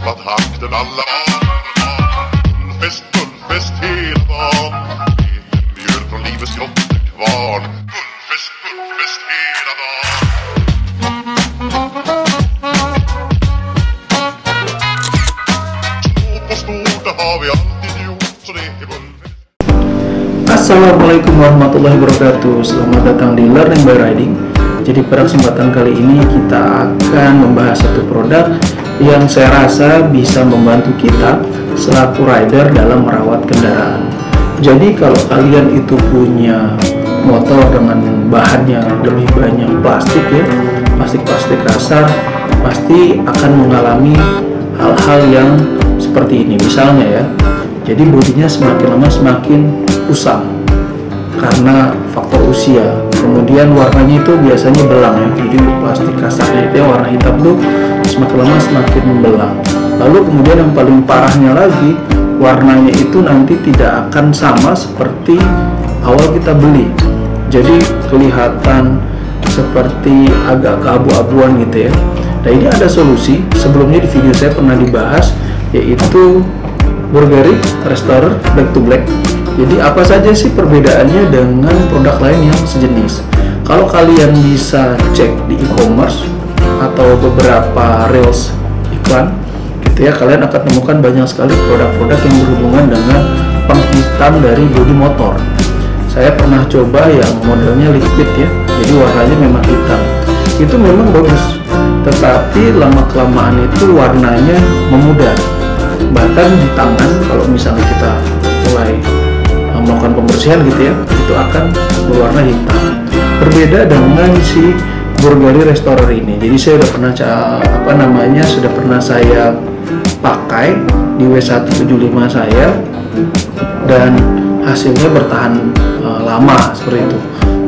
Vad takten alla Gullfest hela dagen. Mjöl från livets grottekvarn. Gullfest hela dagen. Stort på stort, det har vi alltid gjort. Så det är gullfest. Assalamualaikum warahmatullahi wabarakatuh. Selamat datang di Learning by Riding. Jadi pada kesempatan kali ini kita akan membahas satu produk yang saya rasa bisa membantu kita selaku rider dalam merawat kendaraan. Jadi kalau kalian itu punya motor dengan bahannya lebih banyak plastik ya, plastik kasar, pasti akan mengalami hal-hal yang seperti ini. Misalnya ya, jadi bodinya semakin lama semakin usang karena faktor usia. Kemudian warnanya itu biasanya belang ya, jadi plastik kasarnya itu yang warna hitam tuh semakin lama semakin belang. Lalu kemudian yang paling parahnya lagi, warnanya itu nanti tidak akan sama seperti awal kita beli. Jadi kelihatan seperti agak keabu-abuan gitu ya. Nah ini ada solusi, sebelumnya di video saya pernah dibahas, yaitu Bulgari Restorer Black to Black. Jadi apa saja sih perbedaannya dengan produk lain yang sejenis? Kalau kalian bisa cek di e-commerce atau beberapa reels iklan gitu ya, kalian akan temukan banyak sekali produk-produk yang berhubungan dengan penghitam dari bodi motor. Saya pernah coba yang modelnya liquid ya, jadi warnanya memang hitam. Itu memang bagus, tetapi lama-kelamaan itu warnanya memudar. Bahkan di tangan, kalau misalnya kita mulai melakukan pembersihan gitu ya, itu akan berwarna hitam. Berbeda dengan si Bulgari Restorer ini. Jadi saya sudah pernah saya pakai di W175 saya, dan hasilnya bertahan lama seperti itu.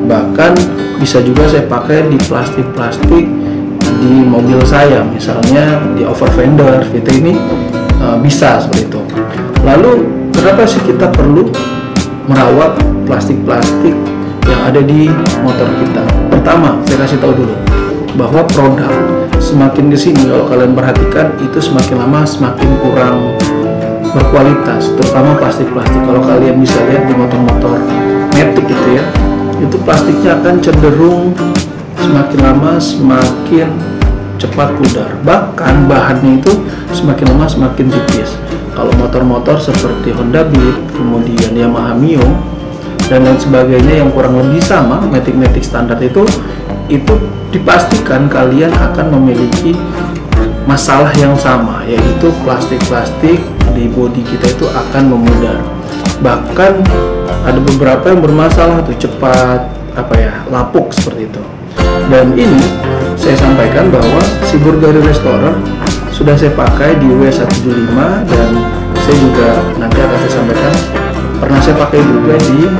Bahkan bisa juga saya pakai di plastik-plastik di mobil saya, misalnya di over fender gitu, ini bisa seperti itu. Lalu kenapa sih kita perlu merawat plastik-plastik yang ada di motor kita? Pertama, saya kasih tahu dulu bahwa produk semakin di sini, kalau kalian perhatikan, itu semakin lama semakin kurang berkualitas, terutama plastik-plastik. Kalau kalian bisa lihat di motor-motor matic gitu ya, itu plastiknya akan cenderung semakin lama semakin cepat pudar. Bahkan bahannya itu semakin lama semakin tipis. Kalau motor-motor seperti Honda Beat, kemudian Yamaha Mio, dan lain sebagainya yang kurang lebih sama, matic standar itu dipastikan kalian akan memiliki masalah yang sama, yaitu plastik-plastik di bodi kita itu akan memudar. Bahkan ada beberapa yang bermasalah tuh cepat lapuk seperti itu. Dan ini saya sampaikan bahwa si Bulgari Restorer sudah saya pakai di W175, dan saya juga nanti akan saya sampaikan pernah saya pakai juga di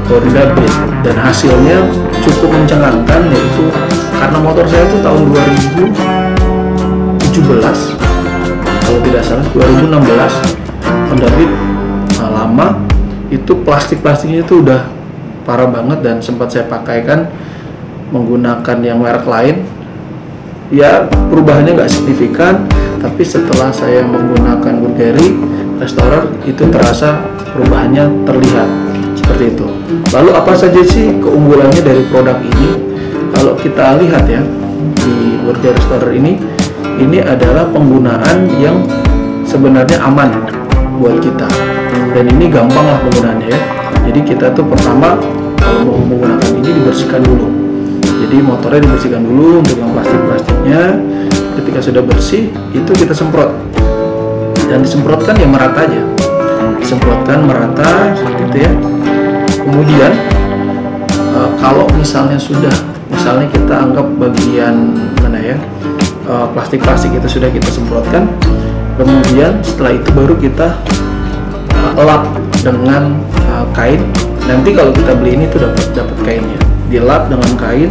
Honda Beat, dan hasilnya cukup mencengangkan, yaitu karena motor saya itu tahun 2017 kalau tidak salah, 2016 Honda Beat lama, itu plastiknya itu udah parah banget, dan sempat saya pakaikan menggunakan yang merek lain. Ya perubahannya nggak signifikan, tapi setelah saya menggunakan Bulgari Restorer itu terasa perubahannya terlihat seperti itu. Lalu apa saja sih keunggulannya dari produk ini? Kalau kita lihat ya, di Bulgari Restorer ini adalah penggunaan yang sebenarnya aman buat kita, dan ini gampang lah penggunaannya ya. Jadi kita tuh pertama kalau mau menggunakan ini dibersihkan dulu. Jadi motornya dibersihkan dulu untuk yang plastiknya. Ketika sudah bersih, itu kita semprot, dan disemprotkan ya merata aja, disemprotkan merata seperti itu ya. Kemudian kalau misalnya kita anggap bagian mana ya, plastik itu sudah kita semprotkan, kemudian setelah itu baru kita lap dengan kain. Nanti kalau kita beli ini tuh dapat kainnya, dilap dengan kain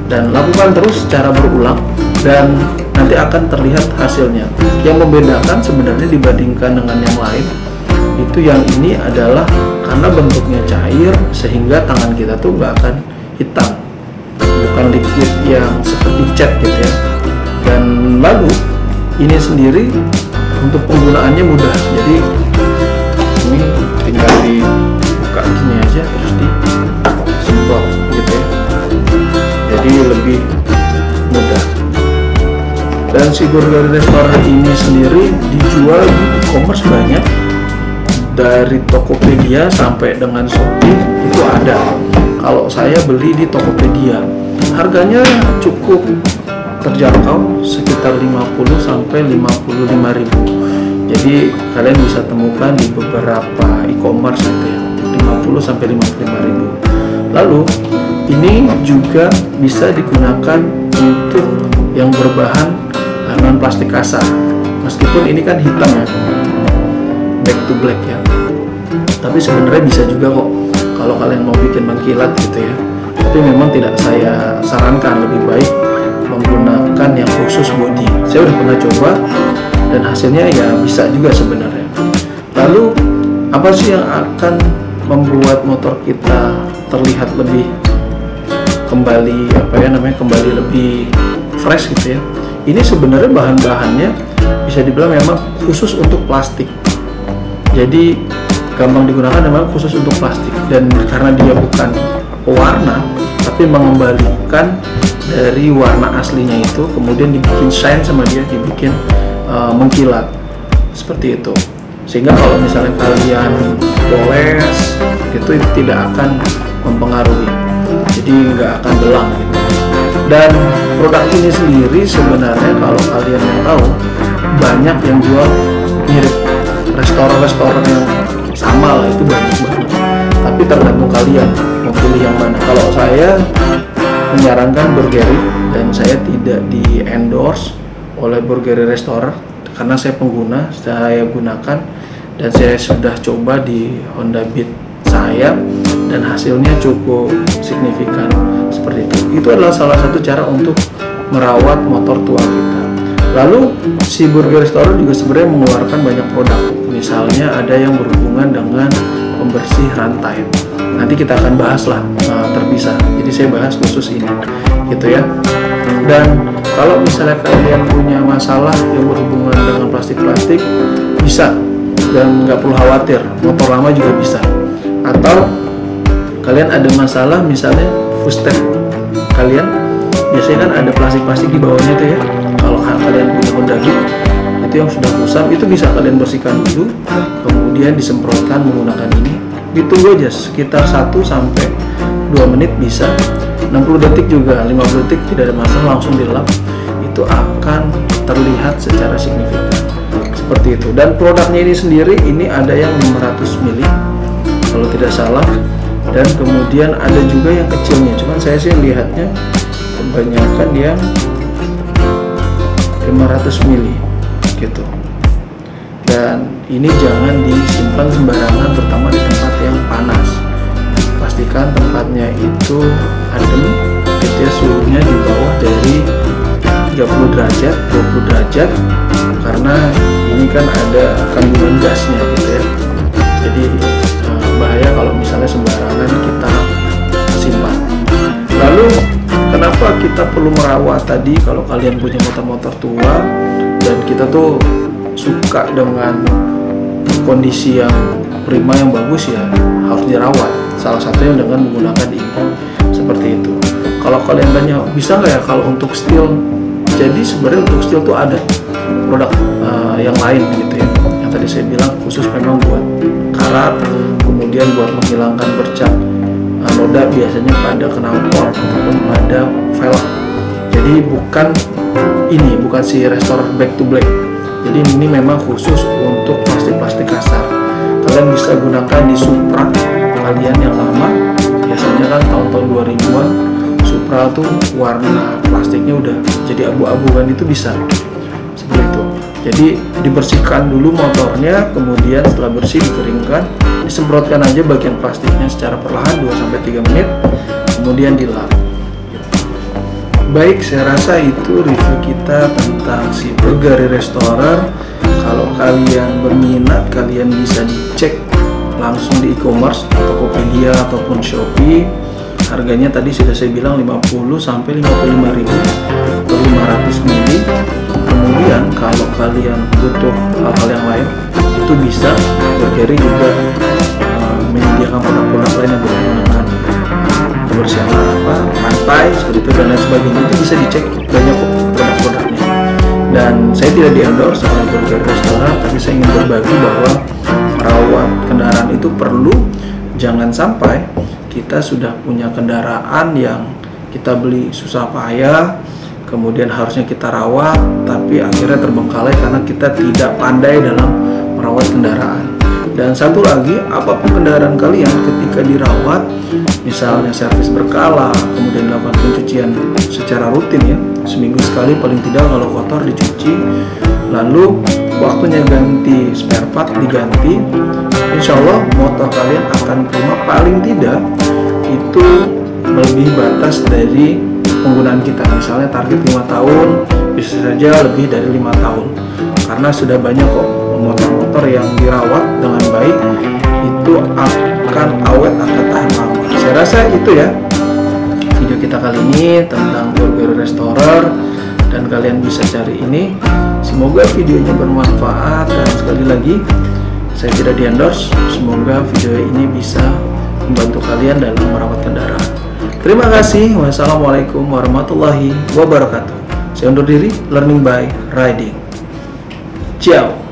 dan lakukan terus secara berulang, dan nanti akan terlihat hasilnya. Yang membedakan sebenarnya dibandingkan dengan yang lain, itu yang ini adalah karena bentuknya cair sehingga tangan kita tuh nggak akan hitam, bukan liquid yang seperti cat gitu ya. Dan lalu ini sendiri untuk penggunaannya mudah. Jadi ini tinggal dibuka gini aja terus disemprot gitu ya, jadi lebih mudah. Dan si Burger Restorer ini sendiri dijual di e-commerce banyak, dari Tokopedia sampai dengan Shopee itu ada. Kalau saya beli di Tokopedia, harganya cukup terjangkau, sekitar 50 sampai 55.000. Jadi kalian bisa temukan di beberapa e-commerce gitu ya, 50 sampai 55.000. Lalu ini juga bisa digunakan untuk yang berbahan non plastik kasar, meskipun ini kan hitam ya, back to black ya, tapi sebenarnya bisa juga kok kalau kalian mau bikin mengkilat gitu ya. Tapi memang tidak saya sarankan, lebih baik menggunakan yang khusus body. Saya udah pernah coba dan hasilnya ya bisa juga sebenarnya. Lalu apa sih yang akan membuat motor kita terlihat lebih kembali kembali lebih fresh gitu ya? Ini sebenarnya bahan-bahannya bisa dibilang memang khusus untuk plastik. Jadi gampang digunakan, memang khusus untuk plastik. Dan karena dia bukan pewarna, tapi mengembalikan dari warna aslinya itu, kemudian dibikin shine sama dia, dibikin mengkilat seperti itu. Sehingga kalau misalnya kalian poles itu tidak akan mempengaruhi, jadi nggak akan belang gitu. Dan produk ini sendiri sebenarnya kalau kalian mau tahu, banyak yang jual mirip restoran-restoran yang sama lah, itu banyak banget. Tapi tergantung kalian mau pilih yang mana. Kalau saya menyarankan Burgery, dan saya tidak di endorse oleh Burgery Restorer karena saya pengguna, saya gunakan dan saya sudah coba di Honda Beat saya dan hasilnya cukup signifikan seperti itu. Itu adalah salah satu cara untuk merawat motor tua kita. Lalu si Burger Restorer juga sebenarnya mengeluarkan banyak produk. Misalnya ada yang berhubungan dengan pembersih rantai. Nanti kita akan bahas lah terpisah. Jadi saya bahas khusus ini, gitu ya. Dan kalau misalnya kalian punya masalah yang berhubungan dengan plastik-plastik, bisa, dan nggak perlu khawatir. Motor lama juga bisa. Atau kalian ada masalah misalnya footstep kalian, biasanya kan ada plastik-plastik di bawahnya itu ya. Kalau kalian punya Honda Beat itu yang sudah kusam, itu bisa kalian bersihkan dulu, kemudian disemprotkan menggunakan ini. Ditunggu aja sekitar 1 sampai 2 menit bisa, 60 detik juga, 50 detik tidak ada masalah, langsung dilap. Itu akan terlihat secara signifikan seperti itu. Dan produknya ini sendiri, ini ada yang 500 mili kalau tidak salah, dan kemudian ada juga yang kecilnya, cuman saya sih lihatnya kebanyakan yang 500 mili gitu. Dan ini jangan disimpan sembarangan, terutama di tempat yang panas. Pastikan tempatnya itu adem gitu ya, suhunya di bawah dari 30 derajat, 20 derajat, karena ini kan ada kandungan gasnya gitu ya. Jadi bahaya kalau misalnya sembarangan kita simpan. Lalu kenapa kita perlu merawat tadi? Kalau kalian punya motor-motor tua dan kita tuh suka dengan kondisi yang prima, yang bagus, ya harus dirawat. Salah satunya dengan menggunakan ini seperti itu. Kalau kalian tanya bisa nggak ya kalau untuk steel, jadi sebenarnya untuk steel tuh ada produk yang lain gitu ya, yang tadi saya bilang khusus memang buat karat, kemudian buat menghilangkan bercak noda biasanya pada knalpot ataupun pada velg. Jadi bukan si Restorer Back to Black. Jadi ini memang khusus untuk plastik-plastik kasar. Kalian bisa gunakan di Supra kalian yang lama, biasanya kan tahun-tahun 2000-an Supra tuh warna plastiknya udah jadi abu-abu kan, itu bisa seperti itu. Jadi dibersihkan dulu motornya, kemudian setelah bersih dikeringkan, disemprotkan aja bagian plastiknya secara perlahan 2-3 menit, kemudian dilap. Baik, saya rasa itu review kita tentang si Burgery Restorer. Kalau kalian berminat, kalian bisa dicek langsung di e-commerce, Tokopedia ataupun Shopee. Harganya tadi sudah saya bilang 50 sampai 55.000 per 500 mili. Kemudian kalau kalian butuh hal-hal itu bisa Burberry juga menyediakan produk-produk lain yang berhubungan dengan kebersihan pantai seperti itu dan lain sebagainya. Itu bisa dicek, banyak kok produk-produknya. Dan saya tidak di-endorse oleh Burberry Restoran, tapi saya ingin berbagi bahwa merawat kendaraan itu perlu. Jangan sampai kita sudah punya kendaraan yang kita beli susah payah, kemudian harusnya kita rawat, tapi akhirnya terbengkalai karena kita tidak pandai dalam merawat kendaraan. Dan satu lagi, apapun kendaraan kalian ketika dirawat, misalnya servis berkala, kemudian melakukan pencucian secara rutin ya, seminggu sekali paling tidak kalau kotor dicuci, lalu waktunya ganti spare part diganti, insya Allah motor kalian akan prima. Paling tidak itu melebihi batas dari penggunaan kita. Misalnya target 5 tahun, bisa saja lebih dari 5 tahun, karena sudah banyak kok motor-motor yang dirawat dengan baik itu akan awet, akan tahan lama. Saya rasa itu ya video kita kali ini tentang Burberry Restorer, dan kalian bisa cari ini. Semoga videonya bermanfaat, dan sekali lagi saya tidak di-endorse. Semoga video ini bisa membantu kalian dalam merawat kendaraan. Terima kasih. Wassalamualaikum warahmatullahi wabarakatuh. Saya undur diri. Learning by Riding. Ciao.